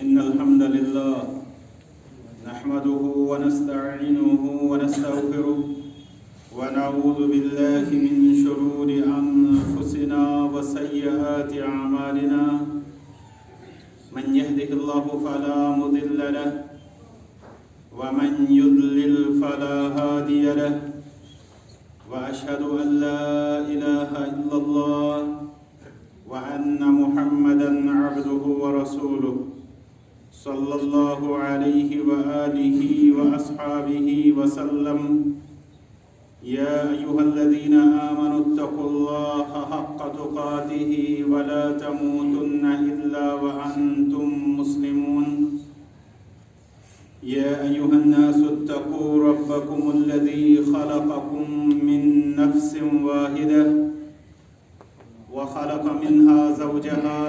إن الحمد لله نحمده ونستعينه ونستغفره ونعوذ بالله من شرور أنفسنا وسيئات أعمالنا من يهده الله فلا مضل له ومن يضلل فلا هادي له وأشهد أن لا إله إلا الله وأن محمدا عبده ورسوله صلى الله عليه وآله وأصحابه وسلم يا أيها الذين آمنوا اتقوا الله حق تقاته ولا تموتن إلا وأنتم مسلمون يا أيها الناس اتقوا ربكم الذي خلقكم من نفس واحدة وخلق منها زوجها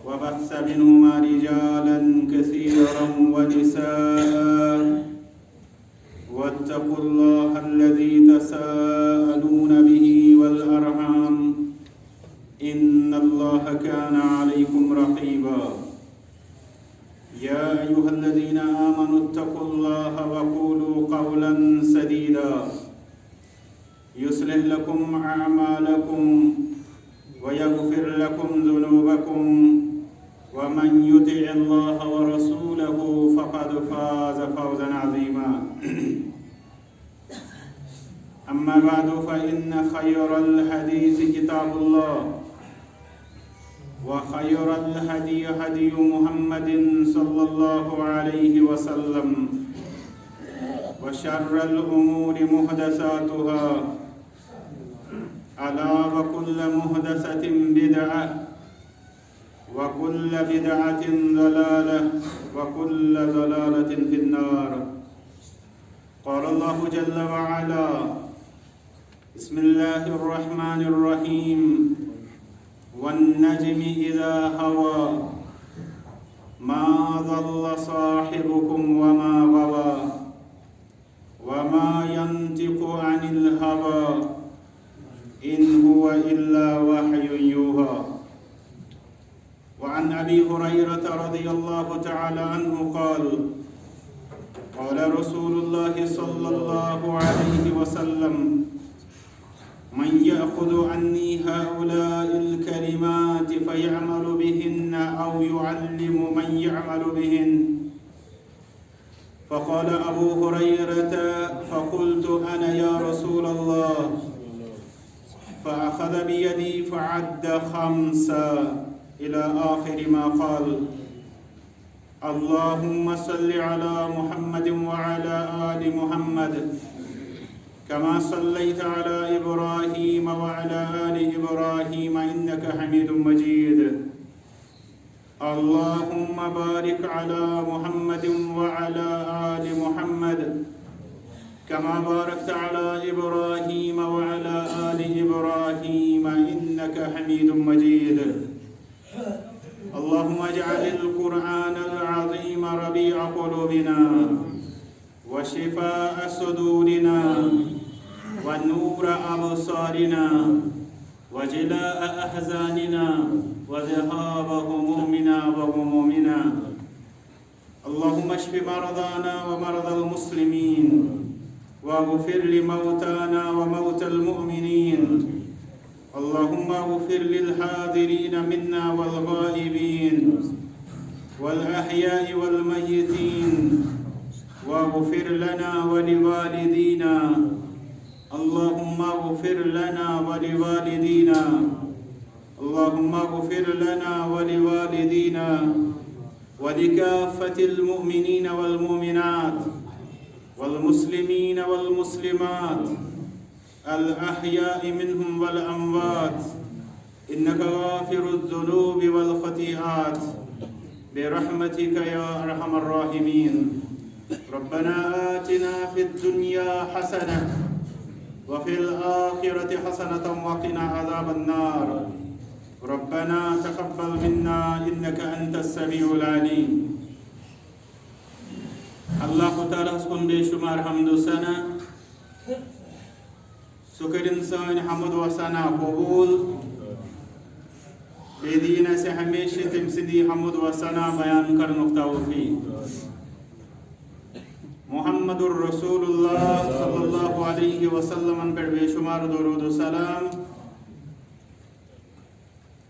وبث منهما رجالا كثيرا ونساء واتقوا الله الذي تساءلون به والأرحام إن الله كان عليكم رقيبا يا أيها الذين آمنوا اتقوا الله وقولوا قولا سديدا يصلح لكم أعمالكم ويغفر لكم ذنوبكم ومن يطع الله ورسوله فقد فاز فوزا عظيما أما بعد فإن خير الحديث كتاب الله وخير الهدي هدي محمد صلى الله عليه وسلم وشر الأمور محدثاتها ألا وكل محدثة بدعة وكل بدعة ضلالة وكل ضلالة في النار قال الله جل وعلا بسم الله الرحمن الرحيم والنجم إذا هوى ما ضل صاحبكم وما غوى وما ينطق عن الهوى إن هو إلا وحي يوحى وعن أبي هريرة رضي الله تعالى عنه قال قال رسول الله صلى الله عليه وسلم من يأخذ عني هؤلاء الكلمات فيعمل بهن أو يعلم من يعمل بهن فقال أبو هريرة فقلت أنا يا رسول الله فأخذ بيدي فعد 5 إلى آخر ما قال اللهم صل على محمد وعلى آل محمد كما صليت على إبراهيم وعلى آل إبراهيم إنك حميد مجيد اللهم بارك على محمد وعلى آل محمد كما باركت على إبراهيم وعلى آل إبراهيم إنك حميد مجيد اللهم اجعل القرآن العظيم ربيع قلوبنا وشفاء صدورنا ونور أبصارنا وجلاء أحزاننا وذهاب همومنا وغمومنا اللهم اشف مرضانا ومرضى المسلمين واغفر لموتانا وموتى المؤمنين اللهم اغفر للحاضرين منا والغائبين والأحياء والميتين واغفر لنا ولوالدينا اللهم اغفر لنا ولوالدينا اللهم اغفر لنا ولوالدينا ولكافة المؤمنين والمؤمنات والمسلمين والمسلمات الأحياء منهم والأموات إنك غافر الذنوب والخطيئات برحمتك يا أرحم الراحمين ربنا آتنا في الدنيا حسنة وفي الآخرة حسنة وقنا عذاب النار ربنا تقبل منا إنك أنت السميع العليم الله تعالى سكن بشمار حمد سنة شكر إنسان حمد وسنة قبول دین سے ہمیشہ تم سندی حمد و ثنا بیان کرنک توفیق محمد الرسول اللہ صلی اللہ علیہ وسلم پر بے شمار درود و سلام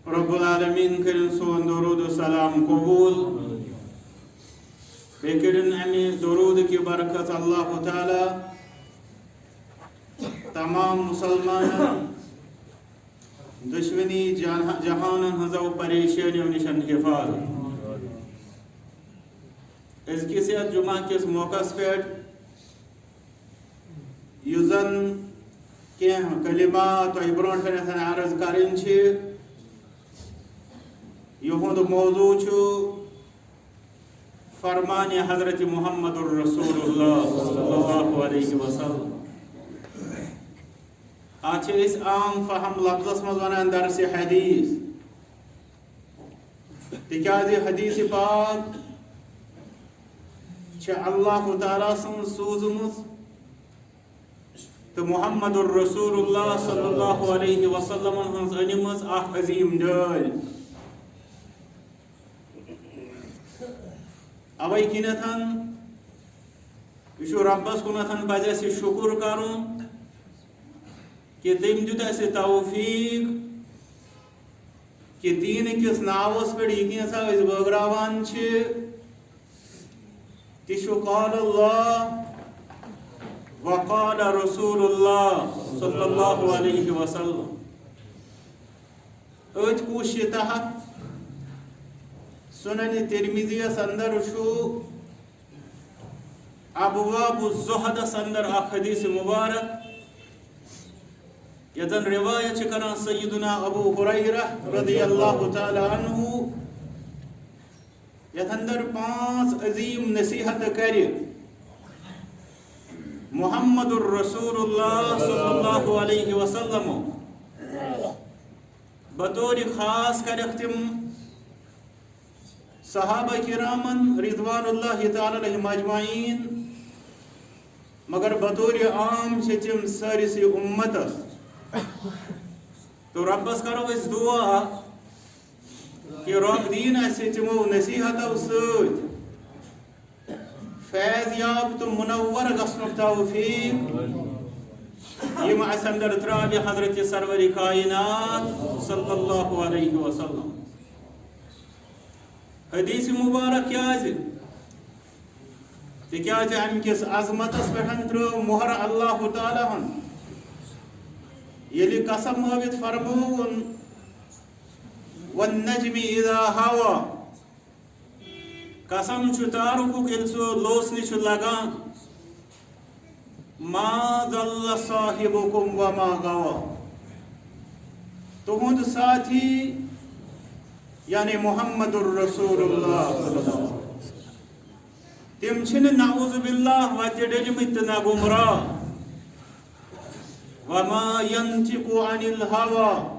رب العالمین کرن سون درود و سلام قبول بکرن امی درود کی برکت اللہ تعالی تمام مسلمان دشمنی جہان ہزو پریشانی نشن حفاظت اس کسی جمعہ کس موقع پہ یزن کی کلمات و برونٹھ عرض کرن یہود موضوع فرمان حضرت محمد الرسول اللہ صلی اللہ علیہ وسلم آج اس عام فہم لفظ مزونان درس حدیث تکیازی حدیث پاک اللہ تعالیٰ سن سوزمت تو محمد الرسول اللہ صلی اللہ علیہ وسلم ہنز انمز اخ عظیم ڈال اوائی کنتھن یہ ربس کنتھن پزِ اسہِ شکر کرن کہ تم دیت اسہِ توفیق کہ دین کس ناوس پہ یہ کینسا اس بغراوان تشو قال اللہ وقال رسول اللہ صلی اللہ علیہ وسلم ایت کوشی تحت سنن ترمذی اندر شو ابواب الزہد اندر اخ حدیث مبارک یتن روایت کران سیدنا ابو ہریرہ رضی اللہ تعالی عنہ یتندر 5 عظیم نصیحت کر محمد الرسول اللہ صلی اللہ علیہ وسلم بطور خاص کر تم صحابہ کرامن رضوان اللہ تعالی علیہم اجمعین مگر بطور عام تم سارس امتس تو ربس کرو اس دعا کہ رب دین اسے تمو نصیحت سۭتۍ فیض یاب تو منور گژھنُک توفیق یم اس اندر تراوی حضرت سرور کائنات صلی اللہ علیہ وسلم حدیث مبارک کیازِ تکیازِ ام کس عظمتس پٮ۪ٹھ ترٲو مہر اللہ تعالیٰ ہن ییٚلہِ قسم ہٲوِتھ فرمووُن والنجم اذا هوى قسم چھ تارک یل سو لوسنی چھ لگان ما ضل صاحبكم وما غوى تہند ساتھی یعنی محمد الرسول اللہ صلی اللہ علیہ وسلم تم چھن نعوذ باللہ وتہ ڈلمت نہ گمراہ وما ينطق عن الهوى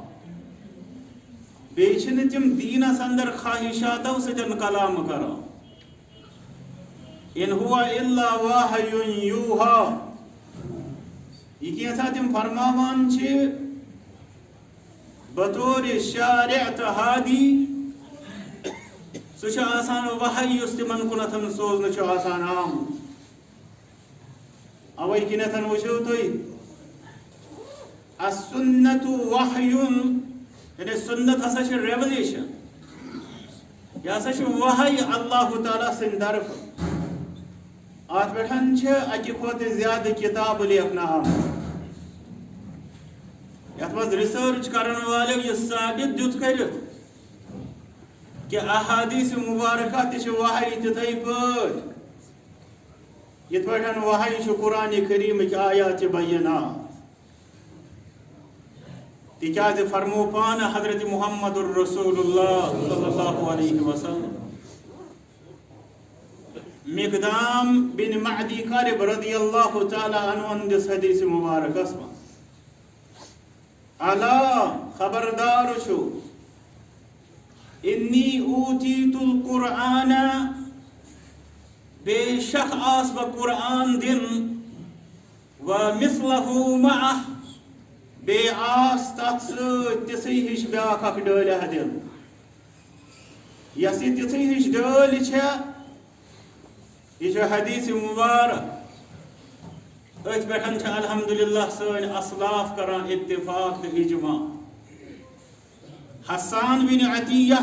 بیچن تم دینس اندر خواہشاتو سجن کلام کرا ان ہوا الا وحی یوحا یہ کیسا تم فرماوان بطور شارع تہادی سوچ آسان وحی اس تمن کنتن سوزن آسان عام اوائی کنتن وچھو توی السنت وحی یعنی سنت ہسا چھ ریولیشن یہ ہسا چھ وحی اللہ تعالیٰ سن طرف ات پٹھن چھ اکہ کھوت زیادہ کتاب لیکھنا یت مز ریسرچ کرن والے یہ ثابت دیت کرت کہ احادیث مبارکہ تہ چھ وحی تتھے پٲٹھۍ یت پٹھن وحی چھ قرآن کریم کی آیات بینات تکیاز فرمو پان حضرت محمد الرسول اللہ صلی اللہ علیہ وسلم مقدام بن معدی قارب رضی اللہ تعالی عنہ اندس حدیث مبارک اسما الا خبردار شو انی اوتیت القرآن بے شک آس با قرآن دن ومثلہ معه بے آس تات سۭتۍ تِژھٕے ہِش بیٛاکھ اکھ ڈٲلِیا دِن یس یہ تِژھٕے ہِش ڈٲلۍ چھےٚ یہ چھُ حدیث مبارک أتھۍ پٮ۪ٹھ چھِ الحمدللہ سٲنۍ اسلاف کران اتفاق تہٕ اجماع حسان بن عطیہ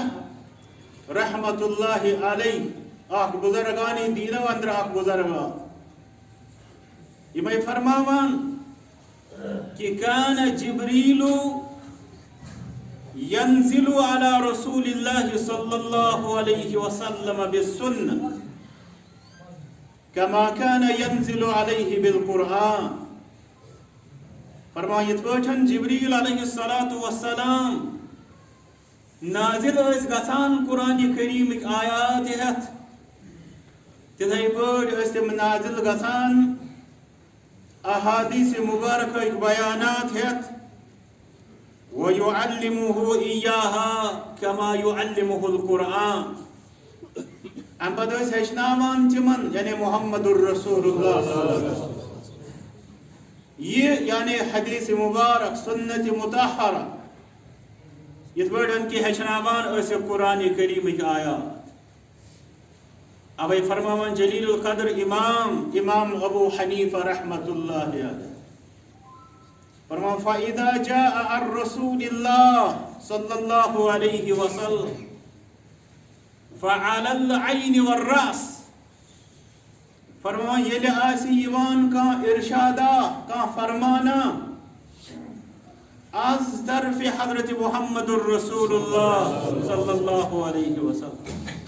رحمت اللہ علیہ اکھ بزرگانی دیٖنو اندر اکھ بزرگا یِمے فرماوان کہ کان جبریل ينزل على رسول الله صلى الله عليه وسلم بالسنة كما كان ينزل عليه بالقرآن فرمایا یِتھ پٲٹھۍ جبریل علیہ الصلاۃ والسلام نازل ٲسۍ گژھان قرآن کریٖمٕکۍ آیات ہٮ۪تھ تِتھَے پٲٹھۍ ٲسۍ تِم نازل گژھان احادیث مبارکٕکۍ بیانات ہٮ۪تھ وَيُعَلِّمُهُ إِيَّاهَا كَمَا يُعَلِّمُهُ الْقُرْآنَ اَمہِ پتہٕ ٲسۍ ہیٚچھناوان تِمن یعنی محمد الرسول اللہ صلی اللہ علیہ وسلم یہ یعنی حدیث مبارک سنت مطہرہ یِتھ پٲٹھۍ کہ ہیٚچھناوان ٲسۍ قرآن کریٖمٕکۍ آیات اوے فرماوان جلیل القدر امام ابو حنیفہ رحمت اللہ علیہ فرمان فَإِذَا جَاءَ الرَّسُولِ اللَّهِ صلی اللہ علیہ وسلم فَعَلَى الْعَيْنِ وَالرَّأْسِ فرمان ییٚلہِ آسہِ یِوان کانٛہہ ارشادہ کانٛہہ فرمانہ از طرف حضرت محمد الرسول اللہ صلی اللہ علیہ وسلم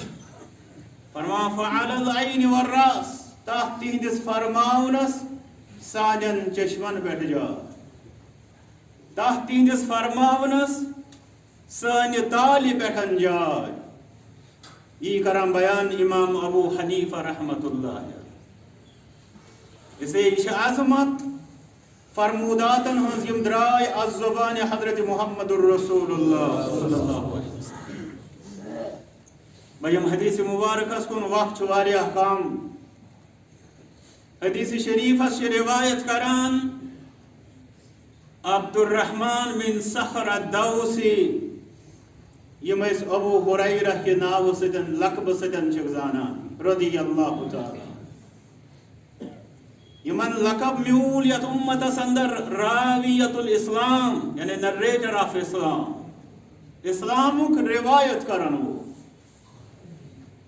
فرمان فَعَلَى الْعَيْنِ وَالرَّأْسِ تَتھ تِہنٛدِس فرماونس سانٮ۪ن چشمن پٮ۪ٹھ جاے تَتھ تِہنٛدِس فرماونس سانہِ تالہِ پٮ۪ٹھ جاے یی کران بیان امام ابو حنیفہ رحمت اللہ اس لیے یہ عظمت فرموداتن ہنز یم درائے از زبان حضرت محمد الرسول اللہ صلی اللہ علیہ وسلم بھائی حدیث مبارکس کن وقت واریاہ کم حدیث شریفس روایت کران عبد الرحمن بن صخر الدوسی یم ابو ہریرہ کے ناو سۭتۍ لقب سۭتۍ چھِ زانان رضی اللہ تعالی یمن لقب میول یتھ امتس اندر راویت الاسلام یعنی نریٹر آف اسلامک روایت کرن وہ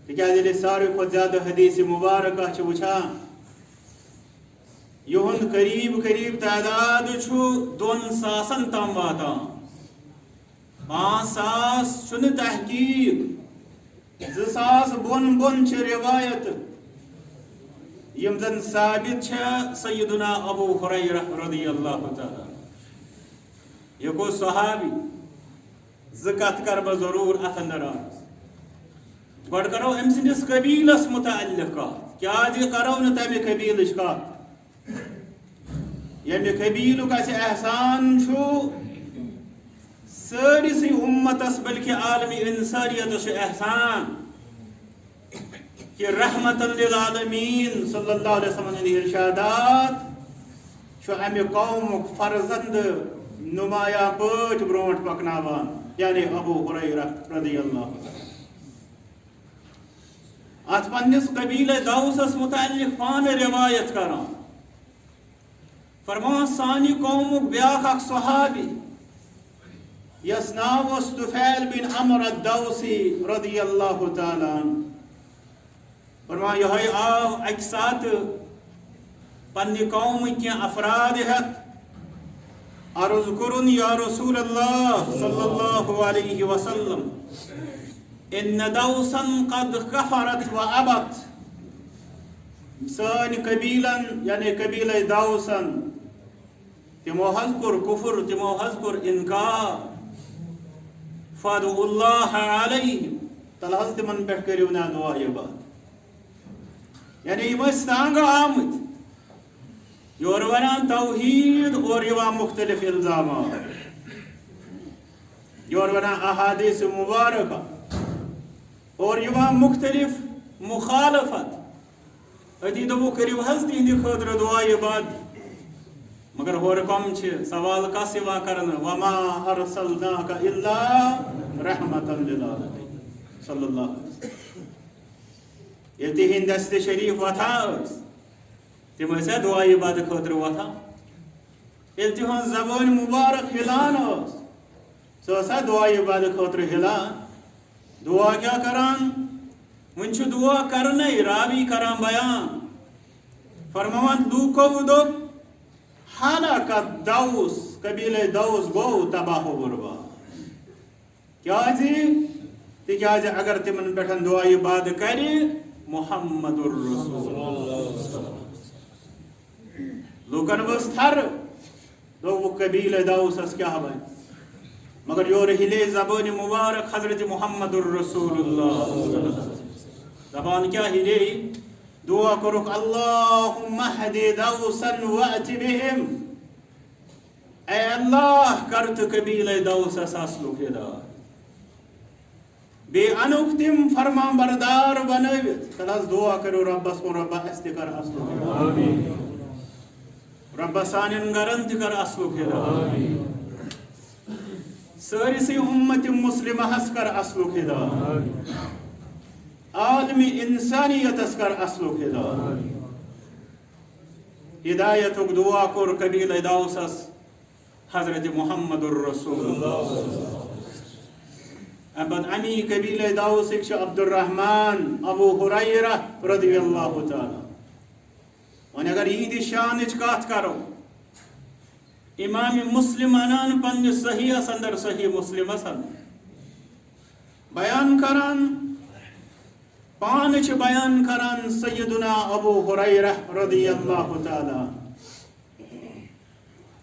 تکیازِ ییٚلہِ ساروی کھۄتہٕ زیادٕ حدیث مبارکہ چھِ وٕچھان یہند قریب قریب تعداد چھُ 2000 تام واتان 5000 چھُنہٕ تحقیق 2000 بۄن چھِ روایت یم زن ثابت چھِ سیدنا ابو ہریرہ رضی اللہ تعالی یہ گوٚو صحابی زٕ کتھ کر بہٕ ضروٗر اتھ اندر آز گۄڈٕ کرو أمۍ سٕنٛدِس قبیلس متعلق کتھ کیازِ کرو نہٕ تمہِ قبیلٕچ کتھ ییٚمہِ قبیلُک اسہِ احسان چھُ سٲرسٕے اُمتس بلکہ عالمی انسانیتس چھُ احسان کہ رحمتن للعالمین صلی اللہ علیہ وسلم ہٕنٛدۍ ارشادات چھُ امہِ قومُک فرزند نمایاں پٲٹھۍ برونٛٹھ پکناوان یعنی ابو ہریرہ رضی اللہ اتھ پننس قبیلہ دوسس متعلق پانہٕ روایت کران فرمان سانہِ قومُک بیاکھ اکھ صحابی یس ناو اوس طفیل بن عمر الدوسی رضی اللہ تعالی عنہ فرمان یہے آو اکہِ ساتہٕ پننہِ قومٕکۍ کینٛہہ افراد ہٮ۪تھ عرض کوٚرُن یا رسول اللہ صلی اللہ علیہ وسلم ان دوسا قد کفرت و ابت سٲنۍ قبیلن یعنی قبیلہ دوسن تمو حظ کوٚر کفر تمو حظ کوٚر انکار فادعوا اللہ علیہم تل حظ تمن پٮ۪ٹھ کٔرِو نا دعا یہ بات یعنی یم ٲسۍ تانٛگہٕ آمٕتۍ یورٕ ونان توحید اور یِوان مختلف الزامات یورٕ ونان احادیث مبارکہ اور یِوان مختلف مخالفت أتی دوٚپُکھ کٔرِو حظ تِہنٛدِ خٲطرٕ دعا یہ بات مگر ہورٕ کم چھِ سوال کس یِوان کرنہٕ وما ارسلناک الا رحمتا للعالمین صلی اللہ علیہ وسلم یہ تہند دست شریف وتھان تم ٲسیا دعائے بد خاطر وتھان ییٚلہِ تِہنٛز زبان مبارک ہلان سۄ ٲسا دعائے بد خاطر ہلان دعا کیا کران وۄنۍ چھُ دعا کرنے راوی کران بیان فرماوان لوٗکو دوٚپ ہلاکت دوس قبیلہ دوس گوٚو تباہ و برباد کیازِ تِکیازِ اگر تمن پٮ۪ٹھ دعائے بد کرِ محمد الرسول لوکن ؤژھ تھر دوٚپُکھ قبیلہ دوسس کیاہ بنہِ مگر یورٕ ہلے زبان مبارک حضرت محمد الرسول اللہ زبان کیا ہلے دعا کرُکھ اللہم اہد دوسا وأت بہم اے اللہ کر تہٕ قبیلہ دوسس اصلُک ہدایت بیٚیہِ انُکھ تِم فرمان بردار بنٲوِتھ تل حظ دعا کرو رۄبس کُن رۄبا اَسہِ تہِ کر اصلُک ہدایت رۄبا سانٮ۪ن گرن تہِ کر اصلُک ہدایت سٲرسٕے اُمت مسلمہس کر اصلُک ہدایت عالمی انسانیتس کر اصلُک ہدایت ہدایتُک دعا کوٚر قبیلہ دوسس حضرت محمد الرسول امی قبیلہ دوسٕکۍ چھِ عبد الرحمان ابو ہریرہ رضی اللہ تعالیٰ وۄنۍ اگر یِہنٛدِ شانٕچ کتھ کرو امام مسلم انان پننِس صحیحس اندر صحیح مسلمس اندر بیان کران پانہٕ چھِ بیان کران سیدنا ابو ہریرہ رضی اللہ تعالیٰ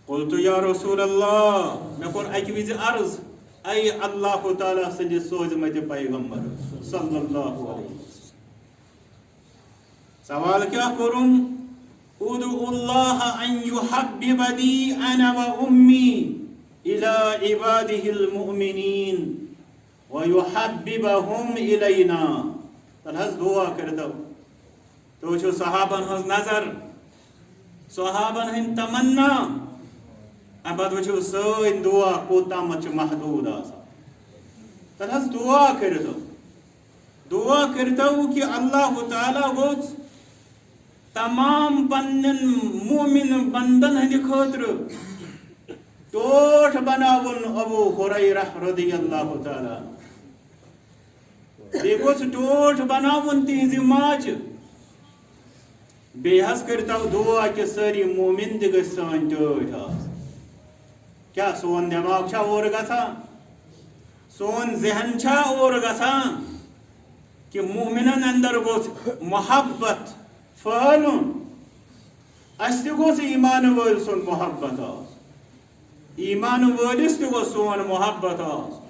قلت یا رسول اللہ مےٚ کوٚر اکہِ وِزِ عرض اے اللہ تعالیٰ سٕنٛدِس سوزمٕتہِ پیغمبر صلی اللہ علیہ وسلم سوال کیا کوٚرُم ادعو اللہ ان یحببنی انا و امی الى عباده المؤمنین ویحببهم الینا تل حظ دعا کردو تو چھو صحابن ہنٛز نظر صحابن ہٕنٛدۍ تمنا پتہٕ وٕچھو سٲنۍ دعا کوتامتھ چھِ محدوٗد آسان تل حظ دعا کٔرتو کہ اللہ تعالیٰ گوٚژھ تمام پننٮ۪ن مومن بندن ہٕنٛدِ خٲطرٕ ٹوٹھ بناوُن ابو ہریرہ رضی اللہ تعالیٰ بیٚیہِ گوٚژھ ٹوٹھ بناوُن تِہنٛزِ ماجہِ بیٚیہِ حظ کٔرتو دعا کہ سٲری مومن تہِ گٔژھۍ سٲنۍ ٹٲٹھۍ آسٕنۍ کیا سون دٮ۪ماغ چھا اور گژھان سون ذہن چھا اور گژھان کہ مومنن اندر گوٚژھ محبت پھہلُن اَسہِ تہِ گوٚژھ ایٖمان وٲلۍ سُنٛد محبت آسُن ایٖمان وٲلِس تہِ گوٚژھ سون محبت آسُن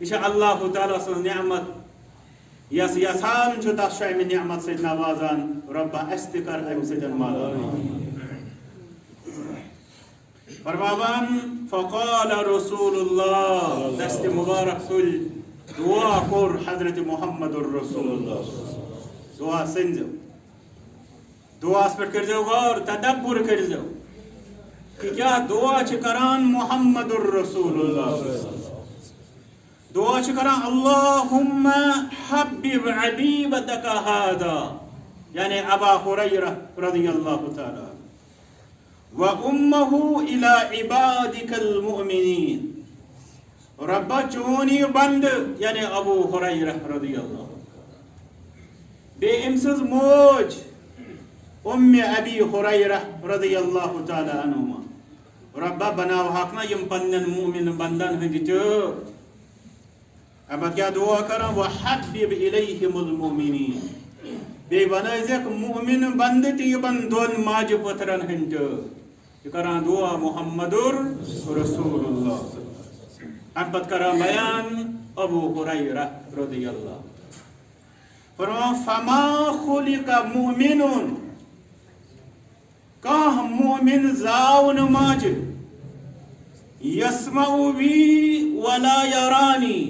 یہِ چھِ اللہ تعالیٰ سٕنٛز نعمت یس یژھان چھُ تس چھُ امہِ نعمت سۭتۍ نوازان رۄبا اَسہِ تہِ کر امہِ سۭتۍ مالا فرماوان فقال رسول اللہ دست مبارک تُلۍ دعا کوٚر حضرت محمد الرسول اللہ دعا سٔنزِو دعاس پٮ۪ٹھ کٔرزیو غور تدبر کٔرزیو کہ کیا دعا چھِ کران محمد الرسول اللہ دعا چھِ کران اللہم حبب حبیبتک ہذا یعنی ابا ہریرہ رضی اللہ تعالیٰ وَأُمَّهُ إِلَىٰ عِبَادِكَ الْمُؤْمِنِينَ ربا چون یہ بند یعنی ابو ہریرہ رضی اللہ بیٚیہِ أمۍ سٕنٛز موج ابی ہریرہ رضی اللہ تعالیٰ عنہما ربا بناوہاکھ نا یم پننٮ۪ن مومن بندن ہٕنٛدِ ٹٲٹھ پتہٕ کیٛاہ دعا کران وَحَبِّب إِلَيْهِمُ الْمُؤْمِنِينَ بیٚیہِ بنٲیزٮ۪کھ مومن بند تہِ یِمن دۄن ماجہِ پٔتھرن ہٕنٛدۍ ٹٲٹھ یہ کران دعا محمد رسول اللہ ام پتہٕ کران بیان ابو ہریرہ رضی اللہ فرمان فما خلق مؤمن کانٛہہ مومن زاو نہٕ ماجہِ یسمع بی ولا یرانی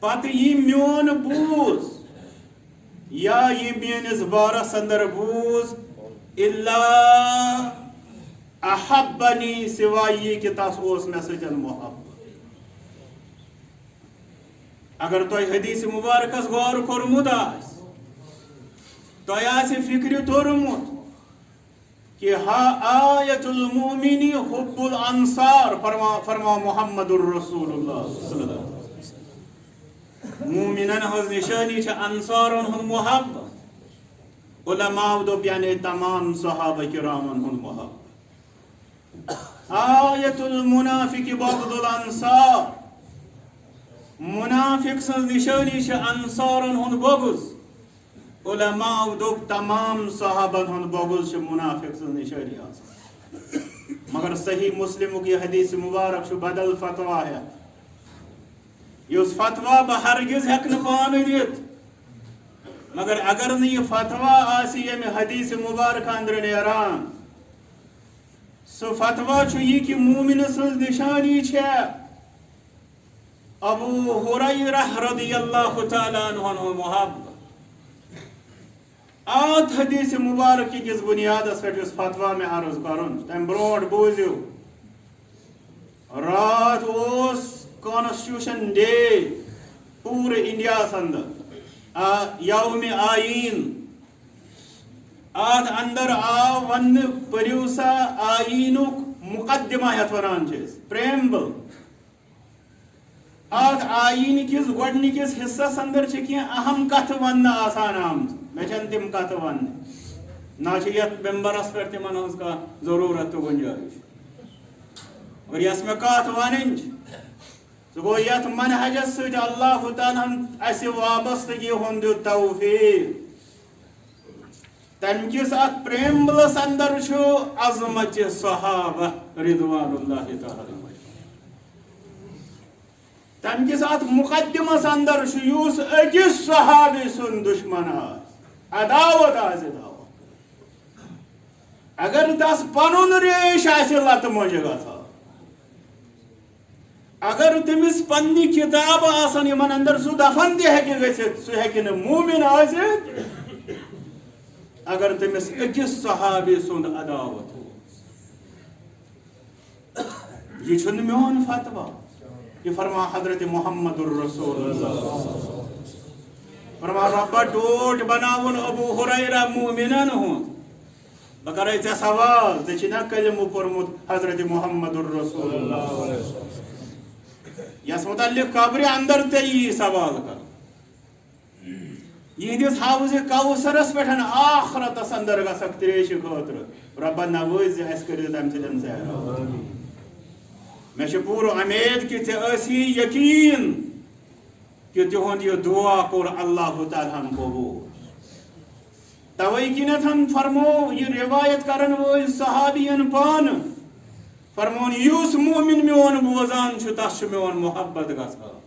پتہٕ یی میون بوز یا یہِ میٲنِس بارس اندر بوز الا احبنی سوائے یہ کہ تس اوس مےٚ سۭتۍ محبت اگر تو حدیث مبارکس غور کورمت تو فکر تورمت کہ آیت المؤمن حب الانصار فرما محمد الرسول اللہ صلی اللہ علیہ وسلم. مومنن ہز نشانی انصارن ہن محبت. علماء دوپ یعنی تمام صحابہ کرامن ہن محبت. آیت المنافق بغض الانصار. منافق سن نشانی انصارن ہن بغض. علماء دوپ تمام صحابن ہن بغض منافق سن نشانی آسان. مگر صحیح مسلم کی حدیث مبارک بدل فتوہ ہے. اس فتوہ بہ ہرگز ہیکن پان دت. مگر اگر نہ یہ فتوہ آسی یم حدیث مبارک اندر نیران سو فتوہ یہ کہ مومن سن نشانی ابو ہریرہ رضی اللہ تعالی عنہ محبت. آت حدیث مبارک کس بنیادس پہ اس فتوہ میں عرض کرن تم برونٹ بوزیو. رات اس کانسٹیوشن ڈے پورے انڈیا اندر یوم آئین. آت اندر ون پریو سا آئینک مقدمہ یت ونان پریمبل. آت آئین کس گۄڈنِکِس حصس اندر کی اہم کتھ ون آسان آمت. میں چھن تم کتھ ون نہ یت ممبرس پہ تمن ہز کا ضرورت تو گنجائش. اور یس میں کتھ ون سہ گو یت منہجس ست اللہ تعالیٰ اس وابستگی ہند توفیق. تم کس ات پریمبلس اندر عظمت صحابہ رضوان اللہ تعالی. تم کس ات مقدمس اندر یس اکس صحابی سن دشمن عداوت دعوت. اگر تس پن ریش لت مجھ گا. اگر تمس پنہ کتاب آسن یمن اندر سہ دفن تہ ہیکہ گژھتھ سہ ہیکہ نہ مومن ٲسِتھ اگر تمس اکس صحابی سند عداوت ہو. یہ چھن میون فتوہ. یہ فرما حضرت محمد الرسول اللہ فرما ربا ٹوٹ بناون ابو ہریرہ مومنن ہند. بہ کرے ژے سوال ژے چھی نا کلمہ پورمت حضرت محمد الرسول اللہ یس متعلق قبر اندر تے یہ سوال کر. یہندس حوض کوثرس پہ آخرتس اندر گھسک تریش خاطر ربا نوٲزِ اس کر تم سن زیادہ. میں پور امید کہ ژے یقین کہ تہد یہ دعا کور اللہ تعالیٰ قبول. توے کنتھ فرمو یہ روایت کرن وول صحابین پان فرمون یس مومن میون بوزان تس میون محبت گژھان.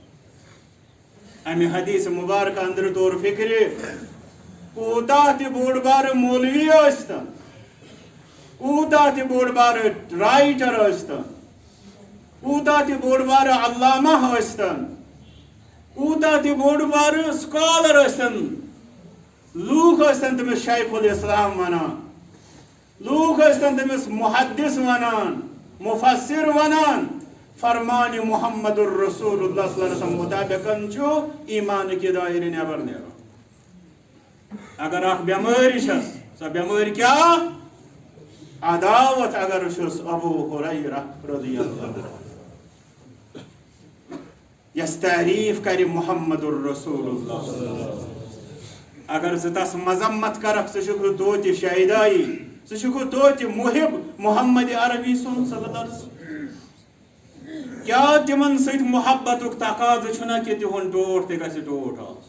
امہ حدیث مبارک اندر طور فکر کوتاہ تہ بوڑ بار مولوی ٲسۍتن کوتاہ تہ بوڑ بار رائٹر ٲسۍتن کوتاہ تہ بوڑ بار علامہ ٲسۍتن کوتاہ تہ بوڑ بار سکالر ٲسۍتن لوک ٲسۍتن تٔمِس شیخ الاسلام ونان لوک ٲسۍتن تٔمِس محدث ونان مفسر ونان. فرمان محمد الرسول اللہ صلی اللہ علیہ وسلم مطابق ایمان کی دائرے نبر نیرو. اگر اخ بیماری سا بیماری کیا عداوت اگر ابو ہریرہ رضی اللہ یس تعریف کر محمد الرسول اللہ. اگر تس مذمت کرک سہ توتہ شیدائی سہ توتہ محب محمد عربی صلی اللہ علیہ وسلم. کیا تمن ست محبت تقاض چھنا کہ تہن ٹوٹ تہ گژھِ ٹوٹ آس.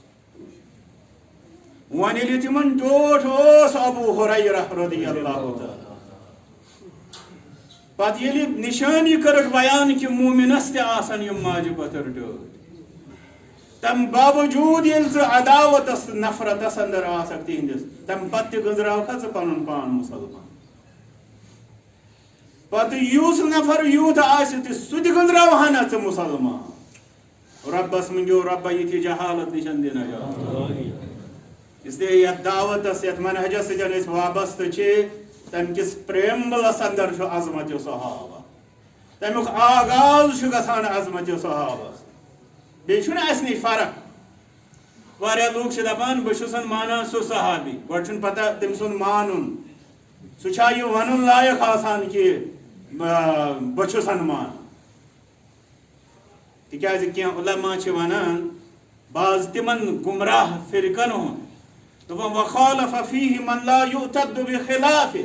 وۄنۍ ییٚلہِ تمن ٹوٹ اوس ابو ہریرہ رضی اللہ تعالی پتہ ییٚلہِ نشانی کٔرٕکھ بیان کہ مومنس تہ آسن یم ماجہ پتر ٹٲٹھۍ تم باوجود ییٚلہِ ژٕ عداوتس نفرتس اندر آسکھ تہندس تم پتہ تہ گزراوکھا ژٕ پنن پان مسلمان. پتہ یُس نفر یوت آسہِ تہ سہ تہ گزراوہا نا ژٕ مسلمان. ربس منگیو ربا یہ جہالت نشن دے نجات. اس لیے یت دعوتس یت منہجس سن وابستہ تم کس پریمبلس اندر عظمت صحابہ تمیک آغاز گھان عظمت صحابہ. بیچھنا اسنی فرق واریا لوگ چھ دپان بشسن مانا سو صحابی گوڑ پتہ تم سن مانن سہ یہ ون لائق آسان کہ بچسن مان تکیاز کیا علماء چھ ونان بعض تمن گمراہ فرقن دپان وخالف فیہ من لا یعتد بخلافہ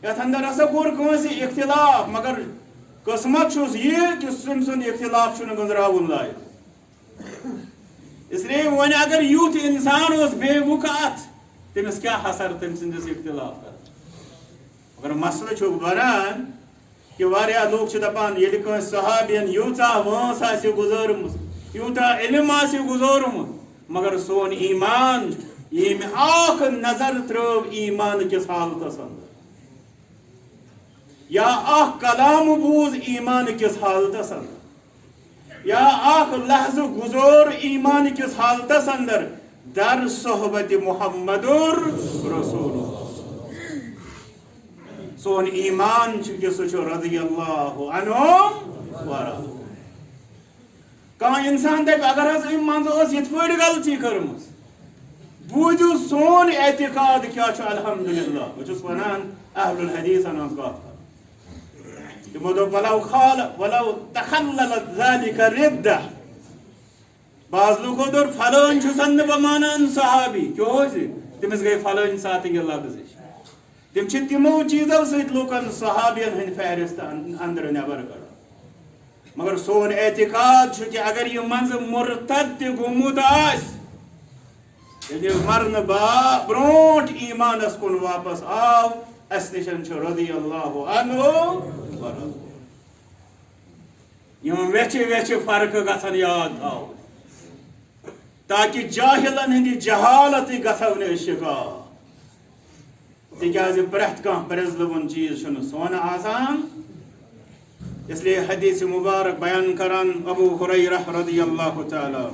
یتھ اندر ہسا کور کنسی اختلاف مگر قسمت چھس یہ کہ تم سن اختلاف چھن گنزراون لائق اس لیے ون اگر یوت انسان اس بے وقعت تمس کیا حسر تم سندس اختلاف کر اگر مسئلہ چھ بنان کہ واریا لوگ چھ دپان یل کس صحابین یوتا وانس آسی گزارمت یوتا علم آسی گزارمت مگر سون ایمان یم آخ نظر ترو ایمان کس حالتس اندر یا آخ کلام بوز ایمان کس حالتس اندر یا آخ لحظ گزور ایمان کس حالتس اندر در صحبت محمد رسول سون ایمان کہ سہ رضی اللہ عنہ ورا کان انسان دپ اگر حس ام منز یت پڑ غلطی کرمس بوجو سون اعتقاد کیا الحمدللہ بچس ونان اہل الحدیث ان کات تمو دو ولو تخللت ذلك ردہ بعض لوگوں دور فلان چھسن بمانان صحابی کیوں تمس گئی فلان سات یہ لفظ تم چھ تمو چیزو سۭتۍ لوکن صحابین ہند فہرست اندر نبر کڑان مگر سون اعتقاد چھ کہ اگر یہ منز مرتد تہ گومت آس یعنی مرن برونٹ ایمانس کن واپس آو اس نشن چھ رضی اللہ عنہ یم ویچے ویچے فرق گژھن یاد تھاو تاکہ جاہلن ہندی جہالت گژھو نہ شکار تکیاز پرت کان پرزلون چیز چھن سون آسان اس لیے حدیث مبارک بیان کران ابو ہریرہ رضی اللہ تعالی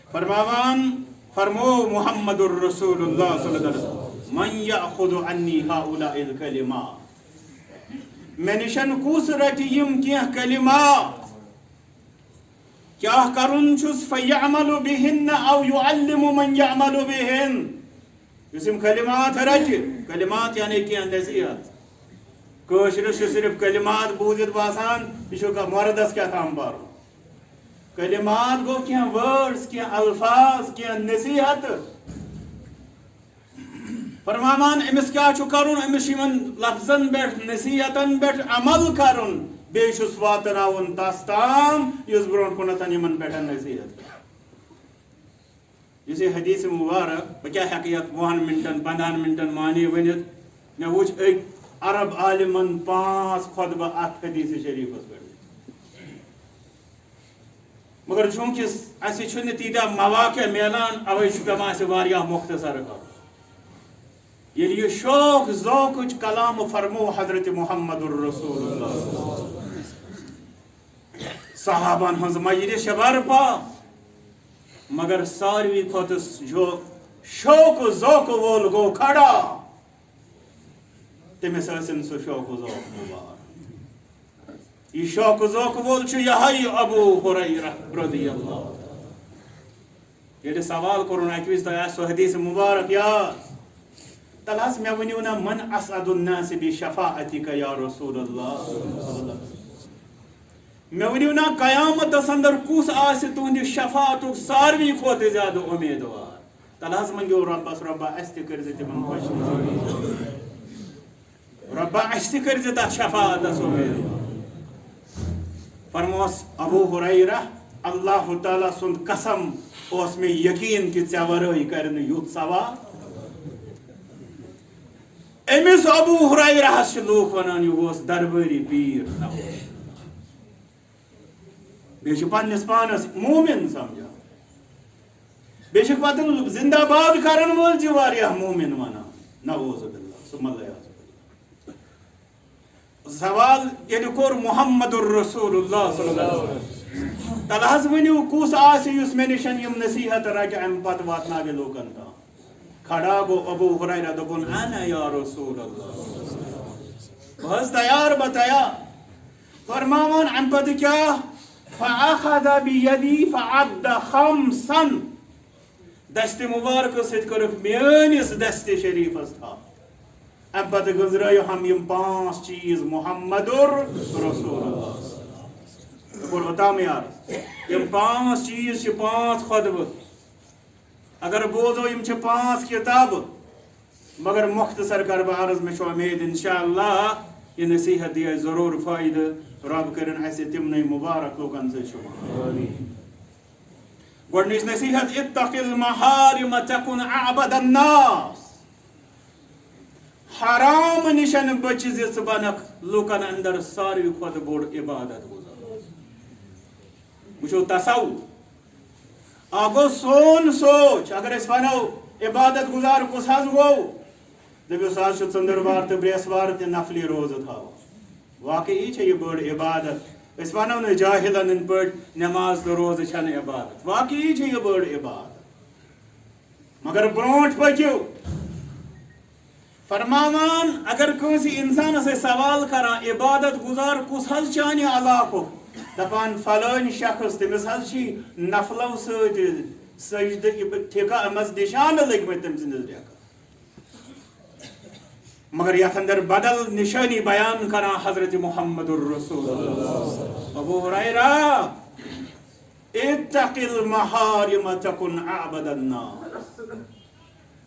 فرماوان فرمو محمد الرسول اللہ صلی اللہ علیہ وسلم من یأخذ عنی هؤلاء الکلمات میں نشن کس رٹی یم کیا کلمات کیا کرن چھس فیعمل بہن او یعلم من یعمل بہن اسم کلمات رٹ کلمات یعنی کیا نصیحت کوشر صرف کلمات بوزت باسان یہ کا مردس کیا تھام بار کلمات گو کیا ورڈز کیا الفاظ کیا نصیحت فرمامان امس کیا چھو کرن امس یمن لفظن بیٹھ نصیحتن بیٹھ عمل کرن بے چھس واتناون تستام یس برون کنتن یمن بیٹھ نصیحت جسے حدیث مبارک بکیا حقیقت 1 منٹن 15 منٹن معنی ونت میں وچ ایک عرب عالمن 5 خطبہ ات حدیث شریف پر مگر چونکہ اسی چھن تیدہ مواقع میلان اوے شکم اسی واریاہ مختصر کر یہ شوق ذوق کلام فرمو حضرت محمد الرسول اللہ صحابان ہنز مجلس شبر پا مگر ساروی کھوتس جو شوق ذوق وول گو کھڑا تمس ٲسِن سُہ شوق ذوق مبارک یہ شوق ذوق وول چھُ یہے ابو ہریرہ رضی اللہ یہ سوال کرن اکہ وز تہ سو حدیث مبارک یاد تلحظ میں ونیو نا من اسعد الناس بشفاعتک یا رسول اللہ میں ونیو نا قیامت اندر کس آس تہند شفاعت ساروی کھوت زیادہ امیدوار تلحظ منگو ربس ربا اس تہ کرز تمن خوش ربا اس تہ کرز تہ شفاعت امیدوار فرموس ابو ہریرہ اللہ تعالی سند قسم اس میں یقین کہ ژے ورٲے کرن یُتھ سوال امس ابو ہریرہ لوگ ونان یہ درباری پیر بیچ پنس پانس مومن سمجھا بیچ پتہ زندہ باد کرن وول چھ واریاہ مومن ونان نعوذ باللہ ثم لا سوال یعنی کور محمد الرسول اللہ صلی اللہ علیہ وسلم تلحظ ونیو کس آس اس میں نشن یم نصیحت رکھ ام پت واتناوے لوکن تا کھڑا گو ابو ہریرہ دپن انا یا رسول اللہ بس تیار بتایا فرماوان ام پت کیا فأخذ بيدي فعد خمسا دست مبارک ست کرک میانس دست شریف تھا اب پتہ گزرائے ہم یم 5 چیز محمد رسول اللہ بول بتام یار یم 5 چیز 5 خطبہ اگر بوزو یم 5 کتاب مگر مختصر کر بہ عرض میں امید انشاءاللہ یہ نصیحت دی ضرور فائدہ رب کرن ایسے تمنے مبارک لوگن سے شما گوڑنیش نصیحت اتق المحارم تکن اعبد الناس حرام نشن بچ بنک لوکن اندر ساروی خود بوڑ عبادت گزار وچھو تصور آگو سون سوچ اگر اس ونو عبادت گزار کس حض گو دبیو ساز شد ژندروار تو بریسوار تے نفلی روز تھاو واقعی چھ یہ بڑ عبادت اس ونو نہ جاہلن ان پر نماز تو روز چھن عبادت واقعی چھ یہ بڑ عبادت مگر برونٹ پکیو فرماوان اگر کوسی انسان سے سوال کرا عبادت گزار کس حل چانی علاقو دپان فلان شخص تمس حل چھ نفلو سجدہ ٹھیکہ مز نشان لگمت تم سندس ڈیکا مگر یتھ اندر بدل نشانی بیان کرا حضرت محمد الرسول اللہ ابو ہریرہ اتق المحارم تکن اعبد الناس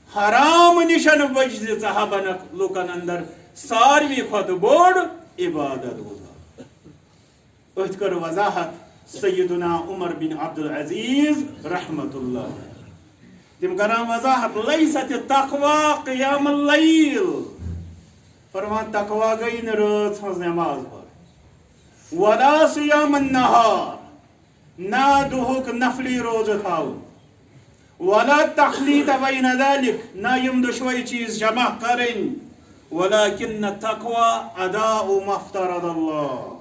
حرام نشن بچ صحابنک لوکن اندر ساروی خود بوڑ عبادت گزار ات کر وضاحت سیدنا عمر بن عبد العزیز رحمت اللہ تم کرا وضاحت لیست التقوی قیام اللیل فرمان تقوی گئی نہ رات ہنز نماز پر ولا صیام النہار نہ دہک نفلی روز تھاو ولا تخلیط بین ذلك نہ یم دشوئی چیز جمع کریں ولكن التقوى اداء ما افترض الله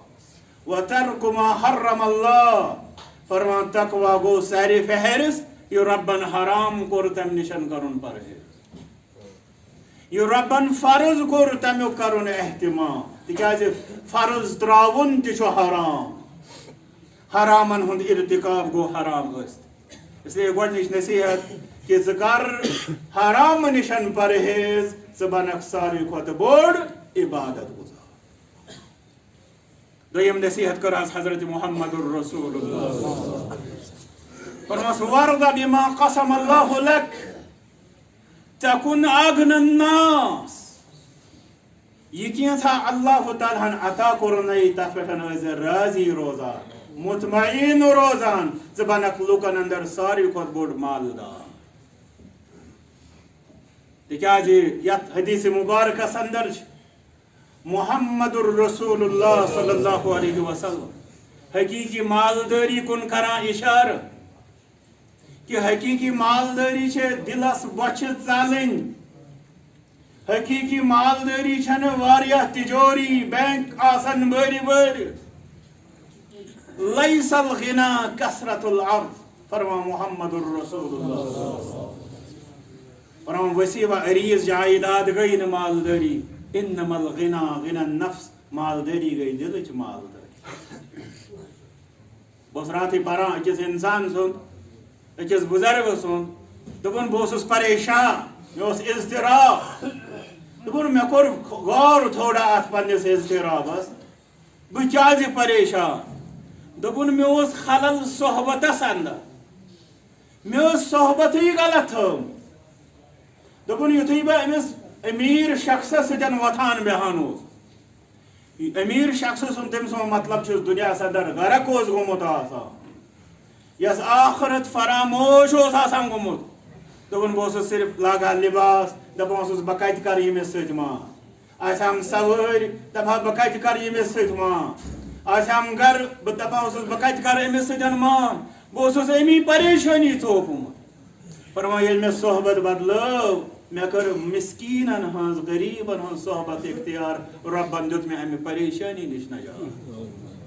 وترك ما حرم الله فرمان تقوی گو ساری فہرس یہ ربن حرام کور تم نشن کرن پر ہے یہ ربن فرض کور تمیو کرن احتمام تکیاز فرض تراون تچو حرام حرامن ہند ارتکاب گو حرام است اس لیے گوڑنیش نصیحت کہ ذکر حرام نشن پرہیز زبانک ساروی کھوت بوڑ عبادت گزار دویم نصیحت کر از حضرت محمد الرسول اللہ فرماس ورد بما قسم اللہ لک تکن اغن الناس یہ کیا تھا اللہ تعالیٰ عطا کرنائی تفیٹن راضی روزان مطمئن روزان زبانک لوکن اندر ساری خود بوڑ مالدار دیکھا جی یت حدیث مبارکہ سندر محمد الرسول اللہ صلی اللہ علیہ وسلم حقیقی مالداری کن کرا اشارہ کہ حقیقی مالداری چھے دلس بچ ژالن حقیقی مالداری چھن واریہ تجوری بینک آسن بری بری لیس الغنا کثرت العرض فرما محمد الرسول اللہ فرما وسیع و عریض جائیداد گئی نہ مالداری انما الغنا غنا النفس مالداری گئی دلچ مالداری بس راتی پرا اکس انسان سن اکس بزرگ سن دپن بہس پریشان مے اضطراب دپن مے کور غور تھوڑا ات پنس اضطرابس بہ کیازِ پریشان دپن مے خلل صحبتس اندر مے صحبت غلط تھم دپن یتھے بہ امس امیر شخص سۭتۍ وتھان بیہان امیر شخص سن تم سن مطلب چھس دنیا اندر غرق گومت آسان یس آخرت فراموش آسان گومت دپن بہ صرف لاگان لباس دپان بہ کتہ کر یمس سۭتۍ مان آسام سوٲرۍ دپہا بہ کتہ کر یمس سۭتۍ مان آسام گر دپان بہ کتہ کر امس سۭتۍ مان بہ امی پریشانی ژوپمت فرما ییٚلہِ مےٚ صحبت بدلٲو مے کر مسکینن ہنز غریبن ہنز صحبت اختیار ربن دیت میں ہمیں پریشانی نش نجات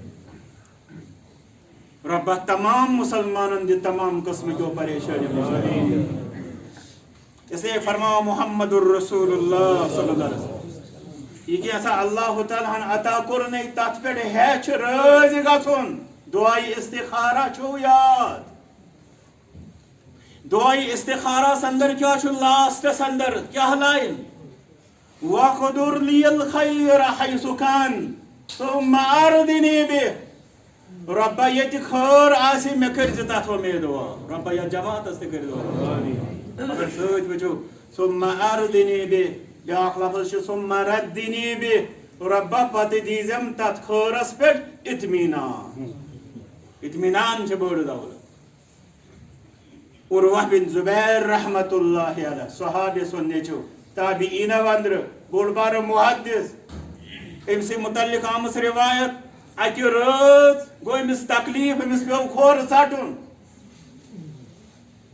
رب تمام مسلمانن دی تمام قسم کی پریشانی اس لیے فرماؤ محمد الرسول اللہ صلی اللہ علیہ وسلم یہ کہ ایسا اللہ تعالیٰ عطا کرنے تات پہ ہیچ رازی گھن دعائی استخارہ چھو یاد دعائی استخارہ سندر کیا چھو لاسٹ سندر کیا لائن وَقْدُرْ لِيَ الْخَيْرَ حَيْثُ كَانَ ثُمَّ أَرْضِنِي بِهِ رَبَّ یت خیر آسی میں کر زتا تو میں دعا رَبَّ یا جماعت است کر دعا اگر سوچ بچو ثُمَّ أَرْضِنِي بِهِ بیاکھ لفظ چھو ثُمَّ رَدِّنِي بِهِ رَبَّ پتہ دیزم تت خیرس پہ اطمینان چھ بڑ دولت عروہ بن زبیر رحمت اللہ علیہ صحابی سننے چھو تابعین وندر بوڑ بار محدث ام سے متعلق آمس روایت اکی رز گو امس تکلیف امس پیو کھور ساٹن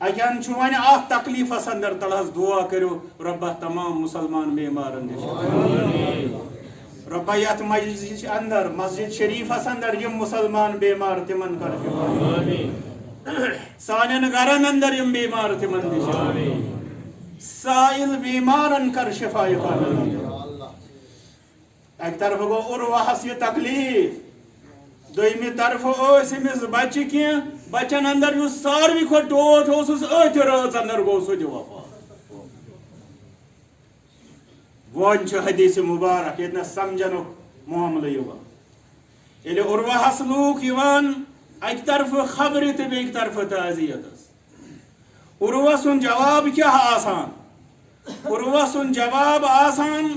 اکی انچوان آف تکلیف اندر تلہس دعا کرو ربہ تمام مسلمان بیمارن ربہ یت مسجد اندر مسجد شریف اندر یم مسلمان بیمار تمن کر سانن گرن اندر یم بیمار تمن دش سائل بیمارن کر شفائی خانہ ایک طرف گو عروہس یہ تکلیف دویمی طرف اسمس بچہ کی بچن اندر جو ساروی کو ٹوٹ ہو اس ایت رات اندر گو سو جو وفات وان چھ حدیث مبارک اتنا سمجھنو معاملہ یوا یلی عروہس لوک یوان ایک طرف خبری تے ایک طرف تعزیت عروہ سن جواب کیا آسان عروہ سن جواب آسان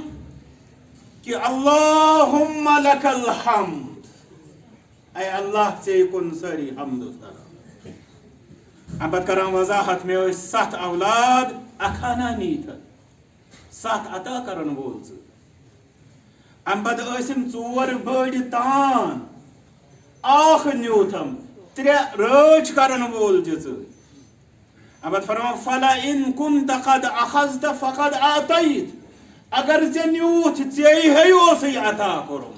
کہ اللہم لک الحمد اے اللہ سے کن سری حمد و سلام اب کرام وضاحت میں ہوئی 7 اولاد اکھانا نیت 7 عطا کرن بول سے امبد اسم 4 بڑ تان آخ نیوتم 3 رج کرن بول سے ابد فرمان فلا ان كنت قد اخذت فقد اعطيت اگر ژے نیوت ژے ہے اوسے عطا کرم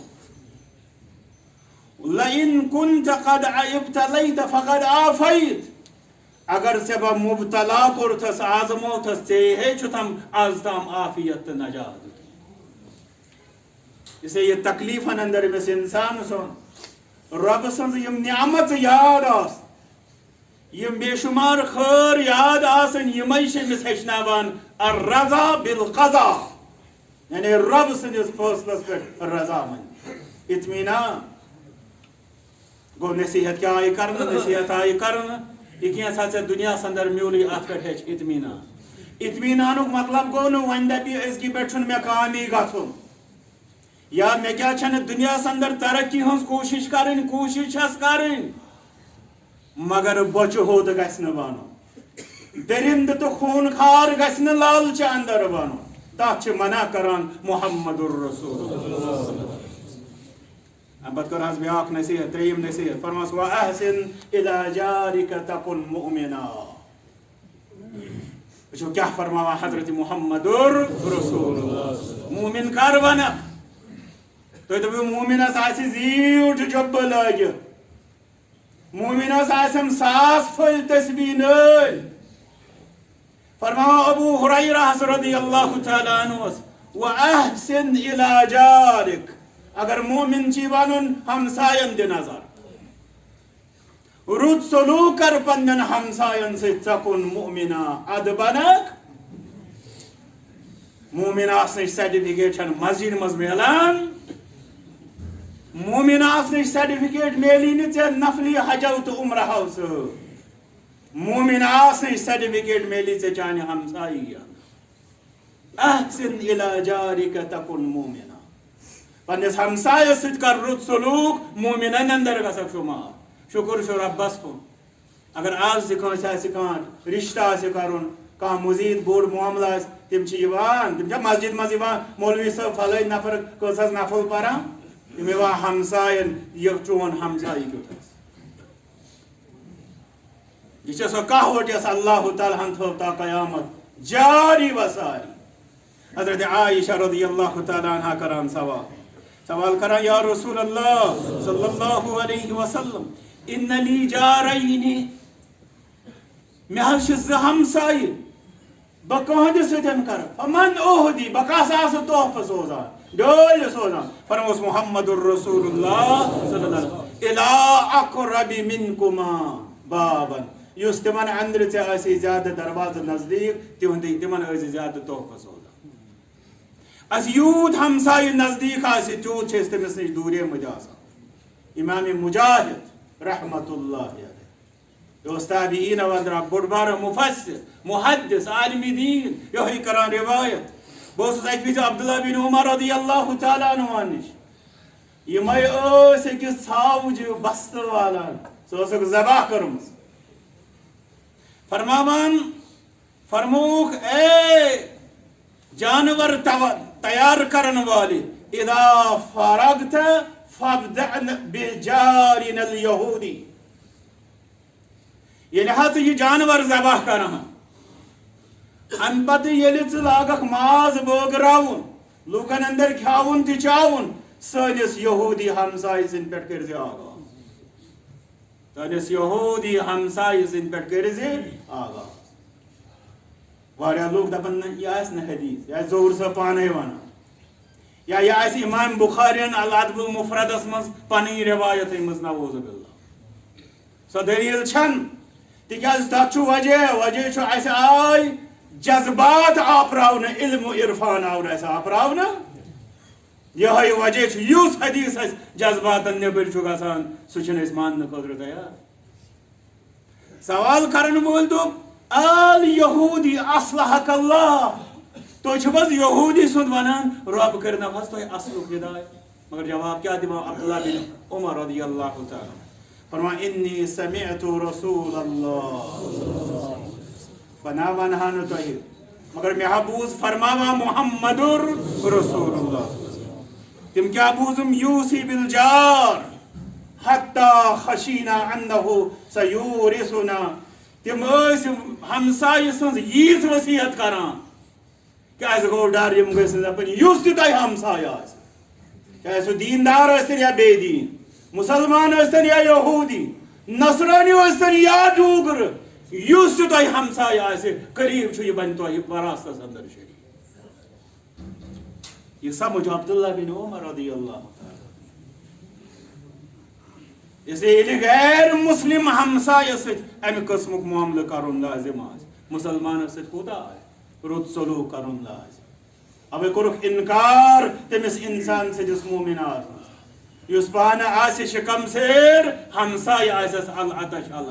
لئن كنت قد ابتليت فقد عافيت اگر ژے بہ مبتلا کورتس آزموتس ژے ہے چھتم آز تام عافیت نجات اسے یہ تکلیفن اندر میں انسان سن رب سن یم نعمت یاد آس یم بے شمار خیر یاد آسن یمی شمس ہچناوان الرضا بالقضا یعنی رب سندس فیصلس پہ رضا من اطمینان گو نصیحت کیا آئی کرنا نصیحت آئی کرنا یہ کیا ساتھ سے دنیا سندر میولی آت کر ہیچ اطمینان اطمینانک مطلب گو نو وندہ بھی اس کی بیٹھن میں کامی گھتن یا میں کیا چھن دنیا سندر ترقی ہنس کوشش کرن کوشش ہس کرن مگر بچ ہود گھن بانو درند تو خون خار گھن لالچ اندر بانو تات منع کران محمد الرسول اب کر حس بیاکھ نصیحت تریم نصیحت فرماس واحسن الى جارک تکن مؤمنا وچو کیا فرماوا حضرت محمد الرسول مومن کر بنک تو دپو مومنس آسی زیوٹ جب لگ مومنس آسم 100 پھل تسبیح نل فرماوا ابو ہریرہ رضی اللہ تعالی عنہ واحسن الى جارک اگر مومن چی ونن ہمسائن دی نظر رود سلوک کر پنن ہمسائن سے تکن مؤمنا اد بنک مومن آسنش سرٹیفکیٹ چھن مسجد مز میلان مومن آسنش سرٹیفکیٹ میلی نی نفلی حجو تو عمرہ سے مومن آسنش سرٹیفکیٹ میلی سے چانے ہمسائی احسن الى جارک تکن مومنا پنس ہمسایہ ست کر رت سلوک مومنن اندر گژھک شمار شکر شو ربس کن اگر آز سے کانس آسہ کانٹ رشتہ آسہ کرن کان مزید بوڑ معاملہ آس تم چھ یوان تم چھ مسجد مز یوان مولوی صاحب فلائی نفر کسس نفل پران تم یوان ہمسائن یہ چون ہمسائی کیوت یہ چھ سو کہوٹ یس اللہ تعالی ہن تھو تا قیامت جاری و ساری حضرت عائشہ رضی اللہ تعالی عنہ کران سوال کرا یا رسول اللہ صلی اللہ علیہ وسلم ان لی جارین میں ز ہمسائی بہد ستن کر فمن اوہدی بکاس آس تحفہ سوزان ڈول سوزان فرموس محمد الرسول اللہ صلی اللہ علیہ وسلم الى اقرب منکما بابا یس تمن اندر ژے زیادہ دروازہ نزدیک تمن زیادہ تحفہ سوزان اس یوت ہمسائے نزدیک آسہ تیوت چھ تمس نش دوری مجھ آسان امام مجاہد رحمت اللہ علیہ تابعین ودرا بوڑ بار مفسر محدث عالم دین یہ کران روایت بہت اک وز عبداللہ بن عمر رضی اللہ تعالیٰ عنہ نش یہ أکس ژھاوجہ بست والان سہ ذبح کرم فرموک اے جانور تیار کرن والے اذا فرغت فابدأ بجارنا اليہودی ییٚلہِ حظ یہ جانور ذبح کران ام پتہ ییٚلہِ ژٕ لاگکھ ماز بٲگراوُن لوٗکن اندر کھیاوُن تہِ چاوُن سٲنِس یہودی ہمسایہِ سٕنٛدِ پٮ۪ٹھ کٔرۍ زِ آغاز سٲنِس یہودی ہمسایہِ سٕنٛدِ پٮ۪ٹھ کٔرۍ زِ آغاز واریاہ لوٗکھ دپان نہ یہِ آسہِ نہٕ حدیث یہِ آسہِ ظہور صٲب پانے ونان یا یہ آسہِ امام بخارین الادب المفردس مز پنٕنۍ روایت أمٕژ نعوذ باللہ سۄ دلیٖل چھنہٕ تِکیٛازِ تتھ چھُ وجہ چھُ اَسہِ آے جذبات آپراونہٕ علم و عرفان آو نہٕ اَسہِ آپراونہٕ یہے وجہ چھُ یُس حدیث اَسہِ جذباتن نیبر چھُ گژھان سُہ چھُنہٕ أسۍ ماننہٕ خٲطرٕ تیار سوال کرن وول دوٚپ آل یہودی اصلحک اللہ تُہۍ چھِو حظ یہودی سُنٛد ونان رۄب کٔرنو حظ تۄہہِ اصلُک ہدایت مگر جواب کیٛاہ دِوان عبداللہ بن عمر رضی اللہ تعالیٰ فرمان انی سمعت رسول اللہ بنا ونہا نہٕ تۄہہِ مگر مےٚ ہا بوٗز فرماوان محمد رسول اللہ تم کیا بوزم یوسی بالجار حتی خشینا انہ سیورثنا تم ہمسایہ سنز ییز وصیت کران کیازِ گوٚو ڈر یم گژھِ نہٕ دپٕنۍ یُس تہِ تۄہہِ ہمسایہ آسہِ چاہے سُہ دیندار ٲسۍتن یا بے دین مسلمان ٲسۍتن یا یہودی نصرانی ٲسۍتن یا ڈوٗگر یُس تہِ تۄہہِ ہمسایہ آسہِ قریب چھُ یہِ بنہِ تۄہہِ وراثتس اندر شریک یہ سمجھ عبداللہ بن عمر رضی اللہ تعالیٰ اس لیے غیر مسلم ہمسایہ سۭتۍ امہِ قسمُک معاملہٕ کرُن لازم آسہِ مسلمانس سۭتۍ کوٗتاہ آسہِ رُت سلوٗک کرُن لازم اوے کوٚرُکھ انکار تٔمِس انسان سٕنٛدِس مومناس منٛز یُس پانہٕ آسہِ شکم سیر ہمسایہ آسٮ۪س العطش کرُن